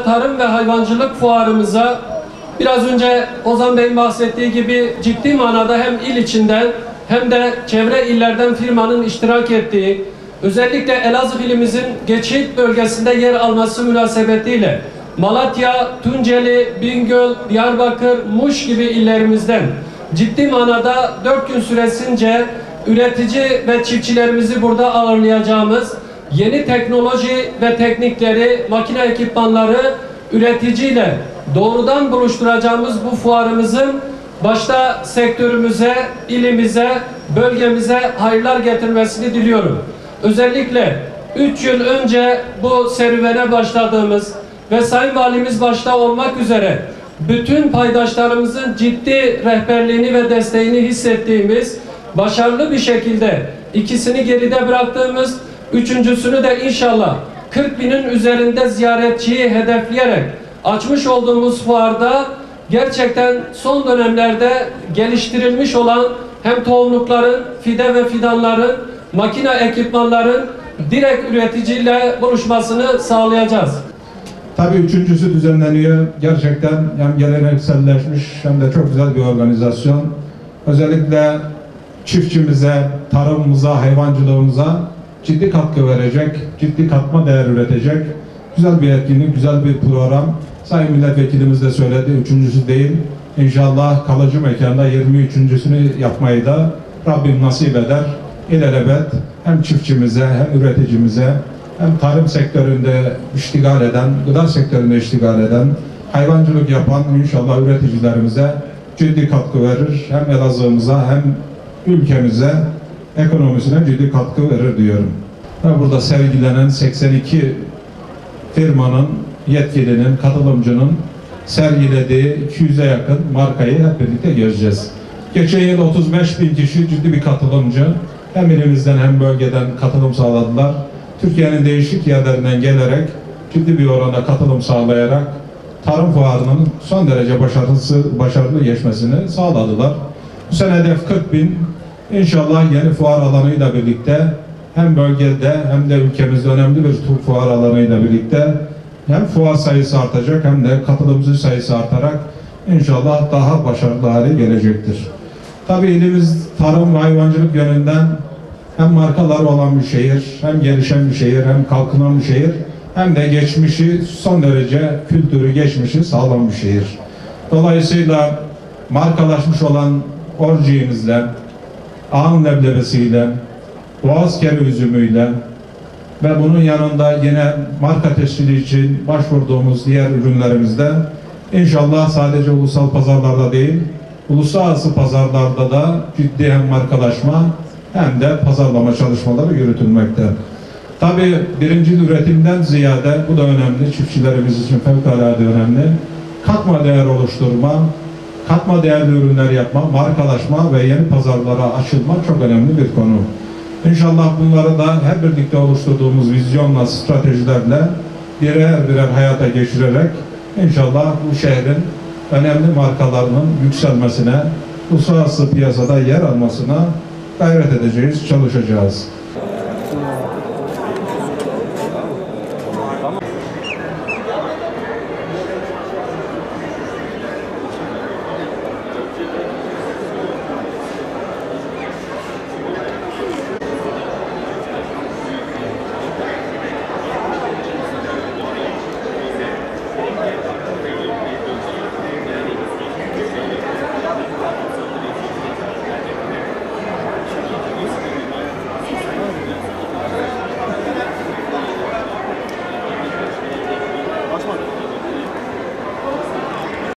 Tarım ve hayvancılık fuarımıza biraz önce Ozan Bey'in bahsettiği gibi ciddi manada hem il içinden hem de çevre illerden firmanın iştirak ettiği, özellikle Elazığ ilimizin geçit bölgesinde yer alması münasebetiyle Malatya, Tunceli, Bingöl, Diyarbakır, Muş gibi illerimizden ciddi manada 4 gün süresince üretici ve çiftçilerimizi burada ağırlayacağımız yeni teknoloji ve teknikleri, makine ekipmanları üreticiyle doğrudan buluşturacağımız bu fuarımızın başta sektörümüze, ilimize, bölgemize hayırlar getirmesini diliyorum. Özellikle 3 yıl önce bu serüvene başladığımız ve Sayın Valimiz başta olmak üzere bütün paydaşlarımızın ciddi rehberliğini ve desteğini hissettiğimiz, başarılı bir şekilde ikisini geride bıraktığımız, üçüncüsünü de inşallah 40 binin üzerinde ziyaretçiyi hedefleyerek açmış olduğumuz fuarda gerçekten son dönemlerde geliştirilmiş olan hem tohumlukların, fide ve fidanların, makine ekipmanların direkt üreticiyle buluşmasını sağlayacağız. Tabii üçüncüsü düzenleniyor. Gerçekten hem gelenekselleşmiş hem de çok güzel bir organizasyon. Özellikle çiftçimize, tarımımıza, hayvancılığımıza ciddi katkı verecek, ciddi katma değer üretecek güzel bir etkinlik, güzel bir program. Sayın Milletvekilimiz de söyledi, üçüncüsü değil. İnşallah kalıcı mekanda 23.sünü yapmayı da Rabbim nasip eder. İlelebet hem çiftçimize, hem üreticimize, hem tarım sektöründe iştigal eden, gıda sektöründe iştigal eden, hayvancılık yapan inşallah üreticilerimize ciddi katkı verir. Hem Elazığ'ımıza hem ülkemize, ekonomisine ciddi katkı verir diyorum. Ve burada sergilenen 82 firmanın, yetkilinin, katılımcının sergilediği 200'e yakın markayı hep birlikte göreceğiz. Geçen yıl 35 bin kişi ciddi bir katılımcı hem ilimizden hem bölgeden katılım sağladılar. Türkiye'nin değişik yerlerinden gelerek ciddi bir oranda katılım sağlayarak tarım fuarının son derece başarılı geçmesini sağladılar. Bu sene hedef 40 bin. İnşallah yeni fuar alanıyla birlikte hem bölgede hem de ülkemizde önemli bir fuar alanıyla birlikte hem fuar sayısı artacak hem de katılımcı sayısı artarak inşallah daha başarılı hale gelecektir. Tabii ilimiz tarım ve hayvancılık yönünden hem markaları olan bir şehir, hem gelişen bir şehir, hem kalkınan bir şehir, hem de geçmişi son derece kültürü, geçmişi sağlam bir şehir. Dolayısıyla markalaşmış olan orciğimizle, ağın leblebisiyle, boğaz kere üzümüyle ve bunun yanında yine marka tescili için başvurduğumuz diğer ürünlerimizde inşallah sadece ulusal pazarlarda değil, uluslararası pazarlarda da ciddi hem markalaşma hem de pazarlama çalışmaları yürütülmekte. Tabii birincil üretimden ziyade, bu da önemli, çiftçilerimiz için fevkalade önemli, katma değer oluşturma, katma değerli ürünler yapma, markalaşma ve yeni pazarlara açılma çok önemli bir konu. İnşallah bunları da hep birlikte oluşturduğumuz vizyonla, stratejilerle birer birer hayata geçirerek inşallah bu şehrin önemli markalarının yükselmesine, uluslararası piyasada yer almasına gayret edeceğiz, çalışacağız.